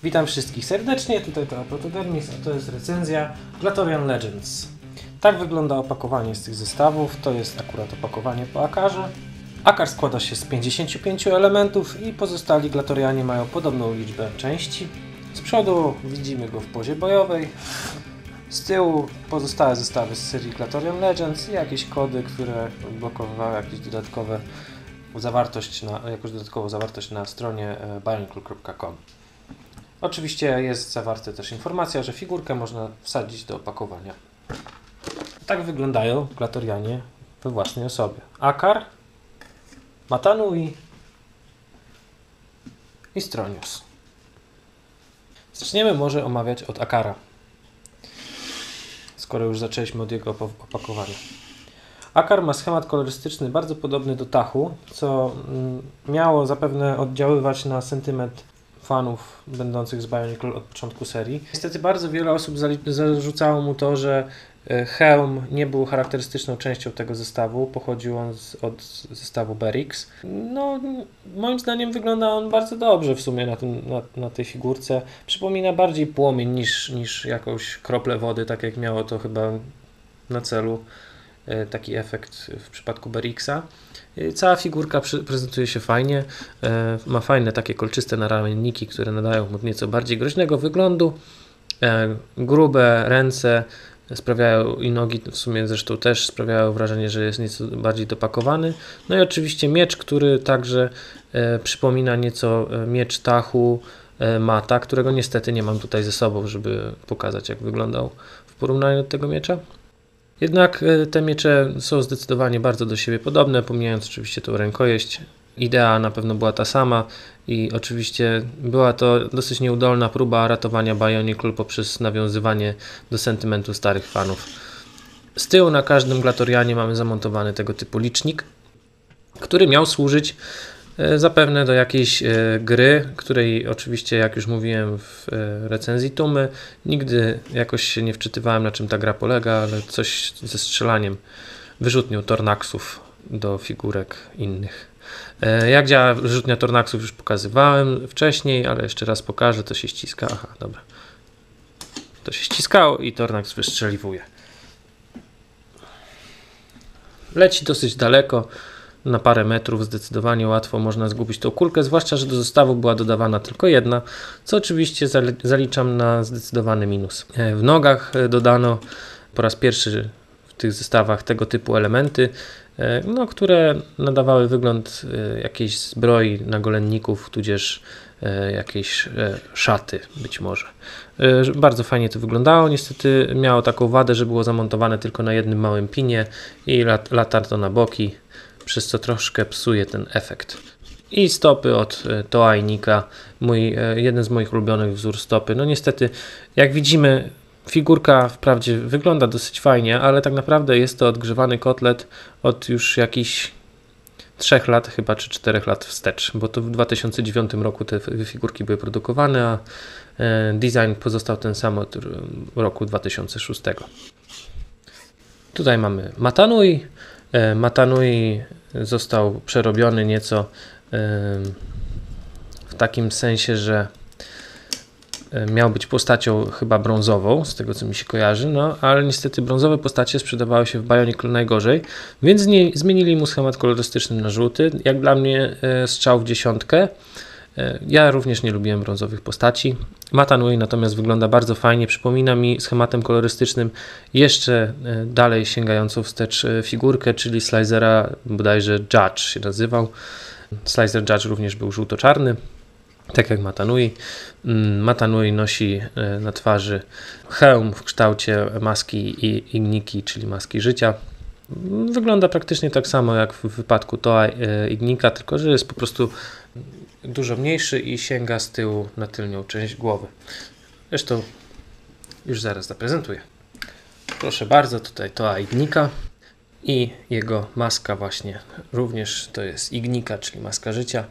Witam wszystkich serdecznie, tutaj to Aprotodermis, a to jest recenzja Glatorian Legends. Tak wygląda opakowanie z tych zestawów, to jest akurat opakowanie po Akarze. Akar składa się z 55 elementów i pozostali Glatorianie mają podobną liczbę części. Z przodu widzimy go w pozie bojowej, z tyłu pozostałe zestawy z serii Glatorian Legends i jakieś kody, które blokowały jakąś dodatkową zawartość na stronie bionicle.com. Oczywiście jest zawarta też informacja, że figurkę można wsadzić do opakowania. Tak wyglądają Glatorianie we własnej osobie. Akar, Mata Nui i Stronius. Zaczniemy może omawiać od Akara, skoro już zaczęliśmy od jego opakowania. Akar ma schemat kolorystyczny bardzo podobny do Tahu, co miało zapewne oddziaływać na sentyment fanów będących z Bionicle od początku serii. Niestety bardzo wiele osób zarzucało mu to, że hełm nie był charakterystyczną częścią tego zestawu, pochodził on od zestawu Berix. No, moim zdaniem wygląda on bardzo dobrze w sumie na tej figurce. Przypomina bardziej płomień niż jakąś kroplę wody, tak jak miało to chyba na celu taki efekt w przypadku Berixa. Cała figurka prezentuje się fajnie, ma fajne takie kolczyste naramienniki, które nadają mu nieco bardziej groźnego wyglądu. Grube ręce sprawiają i nogi w sumie zresztą też sprawiają wrażenie, że jest nieco bardziej dopakowany. No i oczywiście miecz, który także przypomina nieco miecz Tahu Mata, którego niestety nie mam tutaj ze sobą, żeby pokazać, jak wyglądał w porównaniu do tego miecza. Jednak te miecze są zdecydowanie bardzo do siebie podobne, pomijając oczywiście tą rękojeść. Idea na pewno była ta sama i oczywiście była to dosyć nieudolna próba ratowania Bionicle poprzez nawiązywanie do sentymentu starych fanów. Z tyłu na każdym Glatorianie mamy zamontowany tego typu licznik, który miał służyć zapewne do jakiejś gry, której oczywiście, jak już mówiłem w recenzji Tumy, nigdy jakoś się nie wczytywałem, na czym ta gra polega, ale coś ze strzelaniem, wyrzutnią Tornaxów do figurek innych. Jak działa wyrzutnia Tornaxów już pokazywałem wcześniej, ale jeszcze raz pokażę, to się ściska. Aha, dobra. To się ściskało i Tornax wystrzeliwuje. Leci dosyć daleko. Na parę metrów zdecydowanie łatwo można zgubić tą kulkę, zwłaszcza, że do zestawu była dodawana tylko jedna, co oczywiście zaliczam na zdecydowany minus. W nogach dodano po raz pierwszy w tych zestawach tego typu elementy, które nadawały wygląd jakiejś zbroi nagolenników, tudzież jakiejś szaty być może. Bardzo fajnie to wyglądało, niestety miało taką wadę, że było zamontowane tylko na jednym małym pinie i lata to na boki, przez co troszkę psuje ten efekt. I stopy od Toa i Nika, jeden z moich ulubionych wzór stopy. No niestety, jak widzimy, figurka wprawdzie wygląda dosyć fajnie, ale tak naprawdę jest to odgrzewany kotlet od już jakichś 3 lat, chyba czy 4 lat wstecz, bo to w 2009 roku te figurki były produkowane, a design pozostał ten sam od roku 2006. Tutaj mamy Mata Nui. Mata Nui został przerobiony nieco w takim sensie, że miał być postacią chyba brązową, z tego co mi się kojarzy, no ale niestety brązowe postacie sprzedawały się w Bionicle najgorzej, więc zmienili mu schemat kolorystyczny na żółty. Jak dla mnie strzał w dziesiątkę. Ja również nie lubiłem brązowych postaci. Mata Nui natomiast wygląda bardzo fajnie, przypomina mi schematem kolorystycznym jeszcze dalej sięgającą wstecz figurkę, czyli Slicera, bodajże Judge się nazywał. Slicer Judge również był żółto-czarny, tak jak Mata Nui. Mata Nui nosi na twarzy hełm w kształcie maski Igniki, czyli maski życia. Wygląda praktycznie tak samo jak w wypadku Toa Ignika, tylko że jest po prostu dużo mniejszy i sięga z tyłu na tylnią część głowy. Zresztą już zaraz zaprezentuję. Proszę bardzo, tutaj Toa Ignika i jego maska właśnie. Również to jest Ignika, czyli maska życia.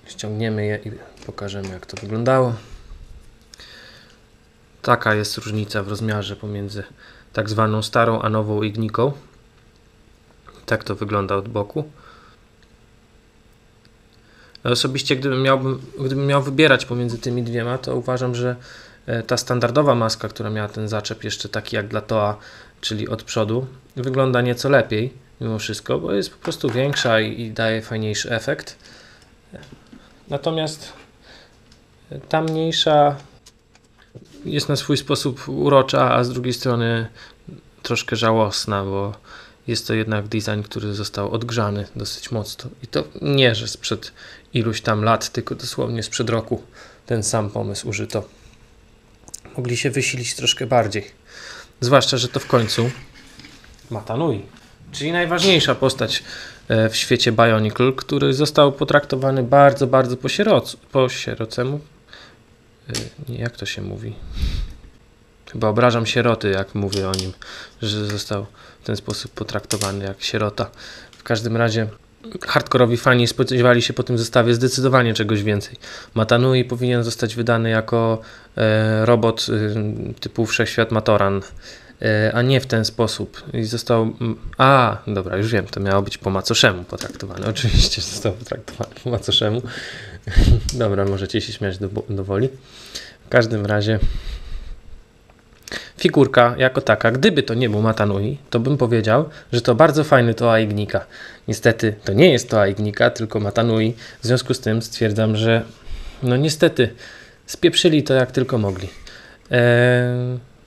Ściągniemy je i pokażemy, jak to wyglądało. Taka jest różnica w rozmiarze pomiędzy tak zwaną starą a nową Igniką. Tak to wygląda od boku. Osobiście gdybym miał wybierać pomiędzy tymi dwiema, to uważam, że ta standardowa maska, która miała ten zaczep jeszcze taki jak dla Toa, czyli od przodu, wygląda nieco lepiej mimo wszystko, bo jest po prostu większa i daje fajniejszy efekt. Natomiast ta mniejsza jest na swój sposób urocza, a z drugiej strony troszkę żałosna, bo jest to jednak design, który został odgrzany dosyć mocno. I to nie, że sprzed iluś tam lat, tylko dosłownie sprzed roku ten sam pomysł użyto. Mogli się wysilić troszkę bardziej. Zwłaszcza, że to w końcu Mata Nui, czyli najważniejsza postać w świecie Bionicle, który został potraktowany bardzo, bardzo po sierocemu. Nie, jak to się mówi? Chyba obrażam sieroty, jak mówię o nim, że został w ten sposób potraktowany jak sierota. W każdym razie hardkorowi fani spodziewali się po tym zestawie zdecydowanie czegoś więcej. Mata Nui powinien zostać wydany jako robot typu Wszechświat Matoran, a nie w ten sposób. I został... dobra, już wiem, to miało być po macoszemu potraktowane. Oczywiście został potraktowany po macoszemu. Dobra, możecie się śmiać do woli. W każdym razie figurka jako taka, gdyby to nie był Mata Nui, to bym powiedział, że to bardzo fajny Toa Ignika. Niestety to nie jest Toa Ignika, tylko Mata Nui. W związku z tym stwierdzam, że no niestety spieprzyli to jak tylko mogli.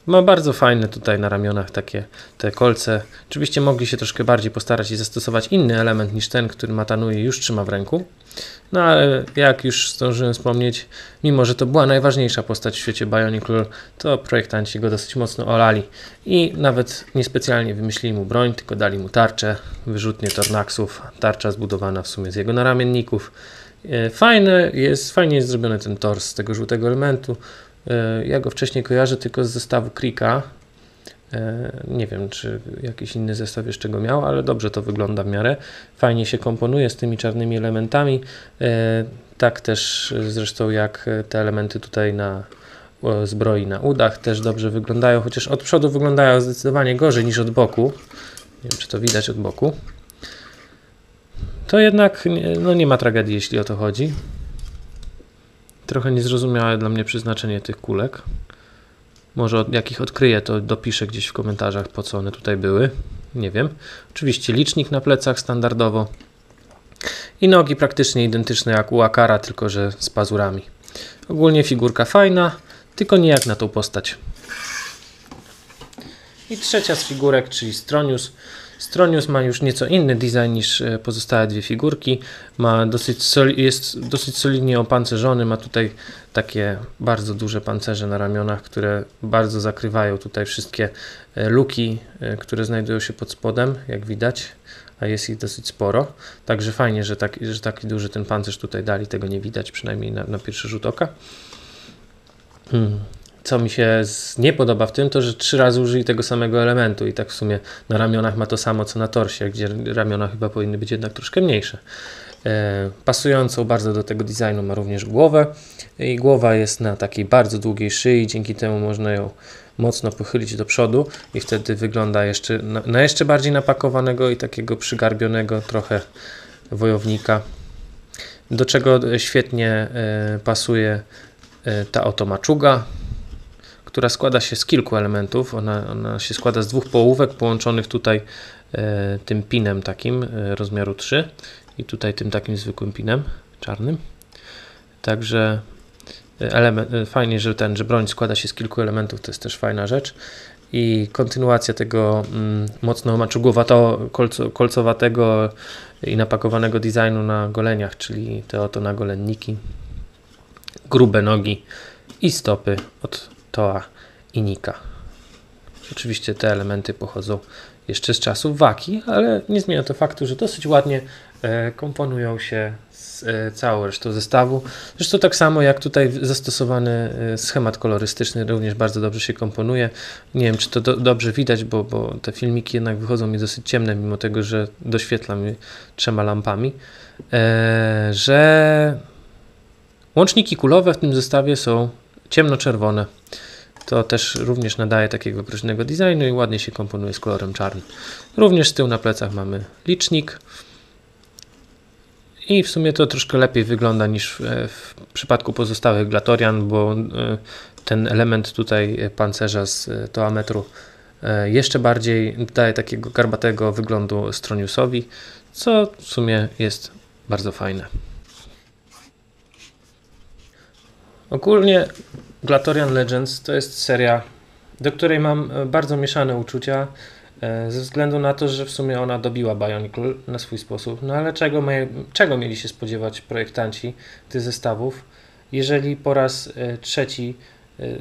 Ma bardzo fajne tutaj na ramionach takie te kolce. Oczywiście mogli się troszkę bardziej postarać i zastosować inny element niż ten, który Mata Nui już trzyma w ręku. No ale jak już zdążyłem wspomnieć, mimo że to była najważniejsza postać w świecie Bionicle, to projektanci go dosyć mocno olali i nawet niespecjalnie wymyślili mu broń, tylko dali mu tarczę, wyrzutnie Tornaxów, tarcza zbudowana w sumie z jego naramienników. Fajnie jest zrobiony ten tors z tego żółtego elementu. Ja go wcześniej kojarzę tylko z zestawu Krika. Nie wiem, czy jakiś inny zestaw jeszcze go miał, ale dobrze to wygląda w miarę. Fajnie się komponuje z tymi czarnymi elementami. Tak też zresztą jak te elementy tutaj na zbroi na udach też dobrze wyglądają, chociaż od przodu wyglądają zdecydowanie gorzej niż od boku. Nie wiem, czy to widać od boku. To jednak no nie ma tragedii, jeśli o to chodzi. Trochę niezrozumiałe dla mnie przeznaczenie tych kulek. Może jak ich odkryję, to dopiszę gdzieś w komentarzach, po co one tutaj były. Nie wiem. Oczywiście licznik na plecach standardowo. I nogi praktycznie identyczne jak u Akara, tylko że z pazurami. Ogólnie figurka fajna, tylko nie jak na tą postać. I trzecia z figurek, czyli Stronius. Stronius ma już nieco inny design niż pozostałe dwie figurki. Jest dosyć solidnie opancerzony, ma tutaj takie bardzo duże pancerze na ramionach, które bardzo zakrywają tutaj wszystkie luki, które znajdują się pod spodem, jak widać, a jest ich dosyć sporo. Także fajnie, że taki duży ten pancerz tutaj dali, tego nie widać, przynajmniej na pierwszy rzut oka. Co mi się nie podoba w tym, to że 3 razy użyli tego samego elementu i tak w sumie na ramionach ma to samo co na torsie, gdzie ramiona chyba powinny być jednak troszkę mniejsze. Pasującą bardzo do tego designu ma również głowę i głowa jest na takiej bardzo długiej szyi, dzięki temu można ją mocno pochylić do przodu i wtedy wygląda jeszcze na jeszcze bardziej napakowanego i takiego przygarbionego trochę wojownika, do czego świetnie pasuje ta oto maczuga, która składa się z kilku elementów. Ona się składa z 2 połówek połączonych tutaj tym pinem takim rozmiaru 3 i tutaj tym takim zwykłym pinem czarnym. Także fajnie, że broń składa się z kilku elementów, to jest też fajna rzecz. I kontynuacja tego mocno maczugowatego, i napakowanego designu na goleniach, czyli te oto nagolenniki, grube nogi i stopy od Toa Ignika. Oczywiście te elementy pochodzą jeszcze z czasów Waki, ale nie zmienia to faktu, że dosyć ładnie komponują się z całą resztą zestawu. Zresztą tak samo jak tutaj zastosowany schemat kolorystyczny również bardzo dobrze się komponuje. Nie wiem, czy to dobrze widać, bo te filmiki jednak wychodzą mi dosyć ciemne, mimo tego, że doświetlam je 3 lampami. Że łączniki kulowe w tym zestawie są ciemnoczerwone. To też również nadaje takiego groźnego designu i ładnie się komponuje z kolorem czarnym. Również z tyłu na plecach mamy licznik I w sumie to troszkę lepiej wygląda niż w przypadku pozostałych Glatorian, bo ten element tutaj pancerza z toametru jeszcze bardziej daje takiego garbatego wyglądu Stroniusowi, co w sumie jest bardzo fajne. Ogólnie Glatorian Legends to jest seria, do której mam bardzo mieszane uczucia, ze względu na to, że w sumie ona dobiła Bionicle na swój sposób. No ale czego mieli się spodziewać projektanci tych zestawów, jeżeli po raz trzeci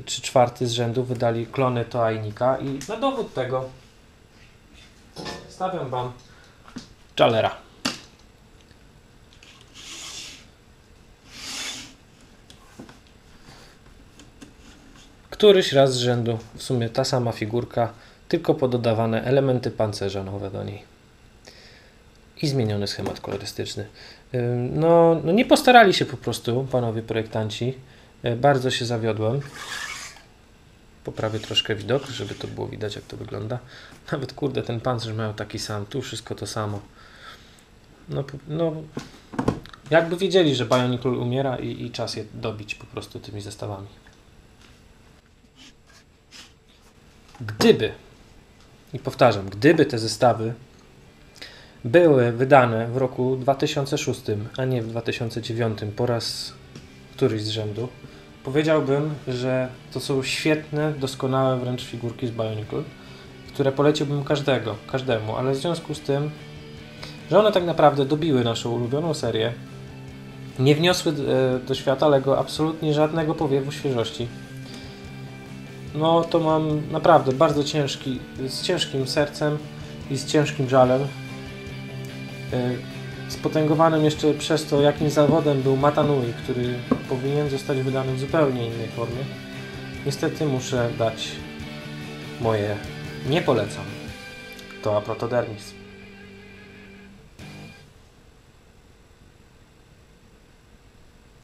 czy czwarty z rzędu wydali klony Toainika, i na dowód tego stawiam Wam Chalera. Któryś raz z rzędu w sumie ta sama figurka, tylko pododawane elementy pancerza nowe do niej i zmieniony schemat kolorystyczny. No nie postarali się po prostu panowie projektanci. Bardzo się zawiodłem. Poprawię troszkę widok, żeby to było widać, jak to wygląda. Nawet kurde, ten pancerz miał taki sam, tu wszystko to samo. No jakby wiedzieli, że Bionicle umiera i czas je dobić po prostu tymi zestawami. Gdyby, i powtarzam, gdyby te zestawy były wydane w roku 2006, a nie w 2009 po raz któryś z rzędu, powiedziałbym, że to są świetne, doskonałe wręcz figurki z Bionicle, które poleciłbym każdemu, ale w związku z tym, że one tak naprawdę dobiły naszą ulubioną serię, nie wniosły do świata LEGO absolutnie żadnego powiewu świeżości, no to mam naprawdę bardzo z ciężkim sercem i z ciężkim żalem, spotęgowanym jeszcze przez to, jakim zawodem był Matanui, który powinien zostać wydany w zupełnie innej formie. Niestety muszę dać moje nie polecam to Protodermis.